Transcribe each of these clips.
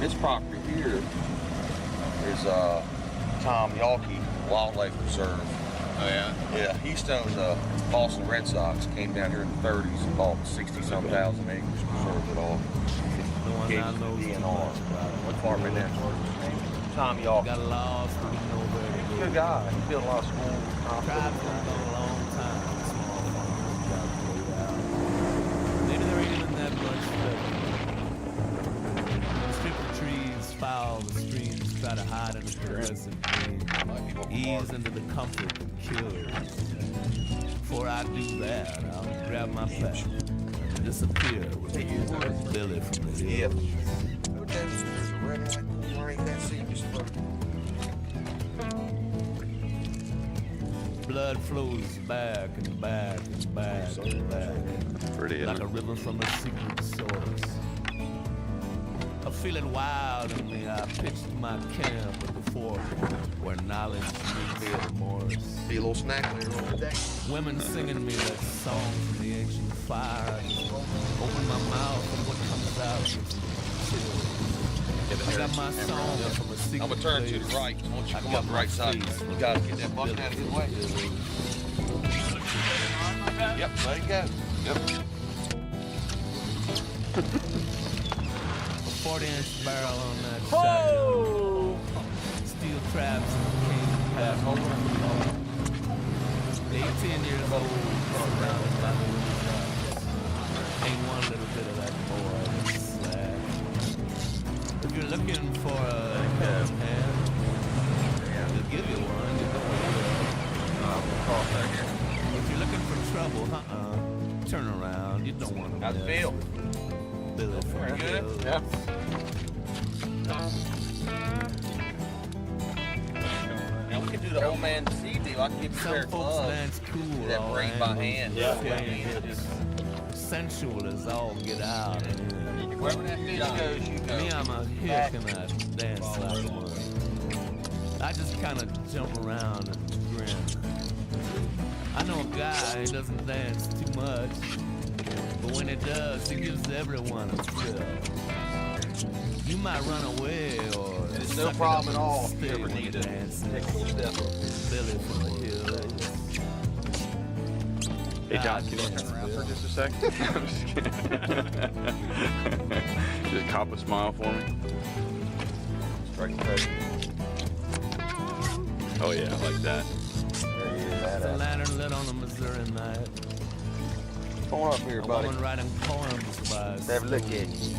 This property here is Tom Yawkey Wildlife Reserve. Oh yeah? Yeah, he owned the Boston Red Sox, came down here in the 30s and bought 60-some thousand acres, preserved it all. Gave it to the DNR. What farm in there? Tom Yawkey. Got lost, we didn't know where to He's a go. good guy. He built a lot of schools. Tried for a long time. Small farms got played out. Maybe there ain't even that much better. Strip the trees, foul the streams, try to hide in the progressive dream. Ease into the comfort and kills. Before I do that, I'll grab my pack and disappear with Billy from the hills. Yeah. There's a red light. Why ain't that serious? Blood flows back and back and back and back. Pretty, Like a river from a secret source. I feel it wild in me. I pitched my camp at the fort where knowledge meets remorse. Be a little snack later on today. Women singing me that song from the ancient fire. I just open my mouth and what comes out is chill. I got my song from a secret I'm gonna turn place. to the right. Once you I come got up the my right side, face you gotta get that buck out of his way. Yep, let it go. Yep. A 40-inch barrel on that shotgun. Steel traps and cane pack. 18 years old, surrounded by the rooftops. Ain't one little bit of that boy that's slack. If you're looking for a hand, they'll give you one. You know if you're looking for trouble, turn around. You don't want to. How's it feel? Billy from the Good? hills. Yeah. Now we can do the old man sea deal. I can give you a pair Some of folks gloves. dance cool. Do that all braid by angled, hand. swaying hips. Sensual as all get out. Wherever that fish goes, you go. Me, I'm a hick and I dance like one. I just kind of jump around and grin. I know a guy who doesn't dance too much, but when he does, he gives everyone a thrill. You might run away or It's no suck it problem up at all and if you stay ever when need you to dance. take a little step up. Billy from the hills. Hey John, can you turn around for just a second? I'm just kidding. Just cop a smile for me. Strike the pose. Oh yeah, I like that. There he is. The lantern lit on a Missouri night. Come on up here, A buddy. woman writing poems by Let's have a look at you.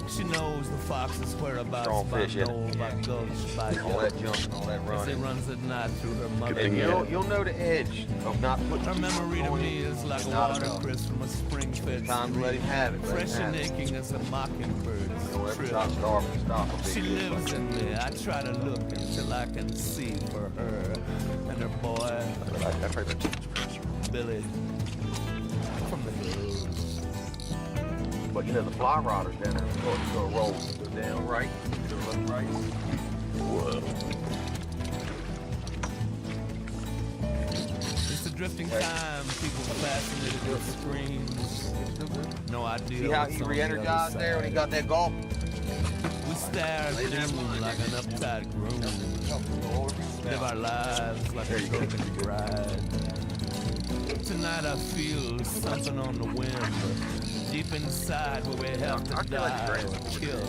She knows the fox's whereabouts Strong by fish, isn't it? Knoll, by Gulch, by All Yellow. that junk and all that As it running. runs at night through her mother. thing And you you'll know the edge of not putting Her memory to on me it. is like a Not water enough. crisp from a spring-fed Time to let him stream. have it. Let Fresh him and have it. aching as a mockingbird's Don't ever trill. stop starving. Stop a big She fish lives like in me. I try to look until I can see for her and her boy, that. That's right there. Billy from the hills. But you know the fly rodders down there, it's going to roll. Go down right, go left right. Whoa. It's a drifting time, people fascinated with screens. No idea. See how what's he on the re-energized other there when he side. got that golf? We stare at the moon like an uptight groom. Live our lives like a broken bride. Tonight I feel something on the wind, deep inside where we have to die or kill.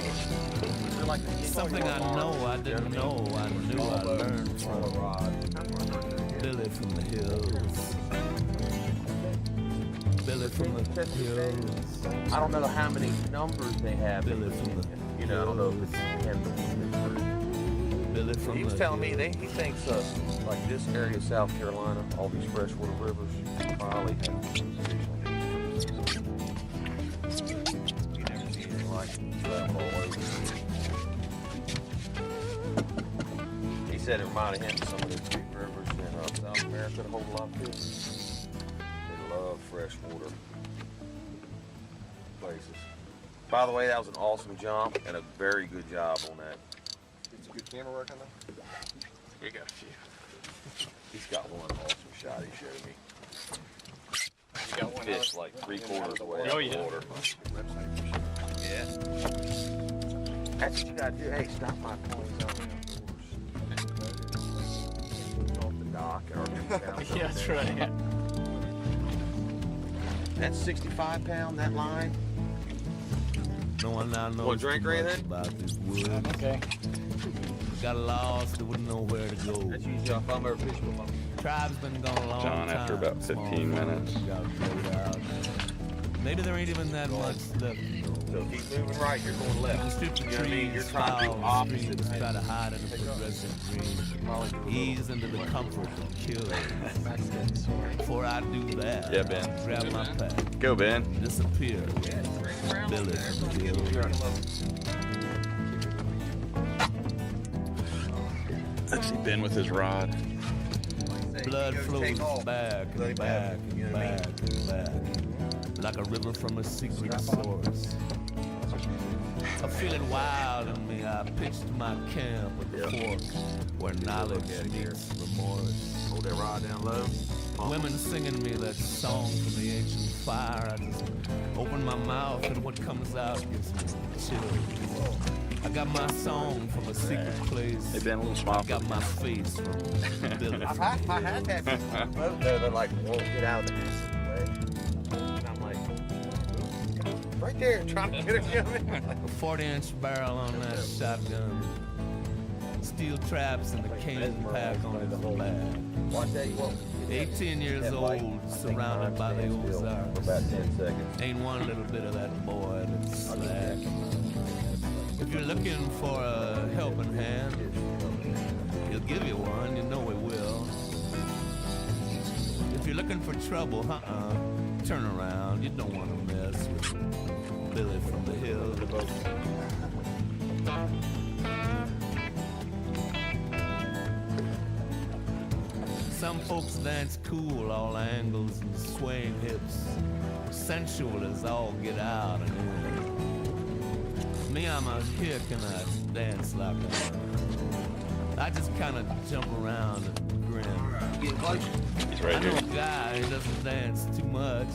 Something I know I didn't know I knew I learned from Billy from the hills. Billy from the hills. I don't know how many numbers they have. Billy from the You know, I don't know if it's 10. Billy from He was the telling me hills. he thinks like this area of South Carolina, all these freshwater rivers, probably have fish on it. You never see anything like it. Travel all over. He said it reminded him of some of those big rivers in South America that hold a lot of fish. They love freshwater places. By the way, that was an awesome jump and a very good job on that. It's a good camera work on that? You got a few. He's got one awesome shot he showed me. You got one Fish out? like 3/4 way Oh, out of the yeah. water. Website for sure. Yeah. That's what you gotta do. Hey, stop my points on off the dock or down. Yeah, that's right. Yeah. That's 65 pound, that line. No one now knows Want a drink too or much anything? about this wood. Okay. Got lost, they wouldn't know where to go. That's usually if I'm ever fishing with my Tribe's been gone a long John, time. after about Small 15 minutes. farms got played out. Maybe there ain't even that much left. So keep moving right, you're going left. Strip the You know what I mean? You're trees, trying to do foul opposite. streams, try to hide in the progressive green. Ease into the comfort of killing. Before I do that, Yeah, Ben. grab my pack, Go, Ben. disappear. Billy from the hill. Let's see Ben with his rod. Blood flows back and back and back and back, like a river from a secret source. I'm feeling wild in me. I pitched my camp at the fork where knowledge meets remorse. Hold that rod down low. Women singing me that song from the ancient fire. I just open my mouth and what comes out gives me chills. I got my song from a secret place. Hey, Ben, a little smile. I got my face from Billy. I had that people on the boat there that like won't get out of the way. And I'm like, right there, trying to get it. You know what I mean? A 40-inch barrel on that shotgun. Steel traps and the cane pack on his back. Watch that, you won't. 18 years old, surrounded by the Ozarks. For about 10 seconds. Ain't one little bit of that boy that's slack. If you're looking for a helping hand, he'll give you one, you know he will. If you're looking for trouble, turn around, you don't want to mess with Billy from the hill. Some folks dance cool, all angles and swaying hips. Sensual as all get out and in. Me, I'm a hick and I dance like I just kind of jump around and grin. Getting close. He's I right know here. a guy who doesn't dance too much.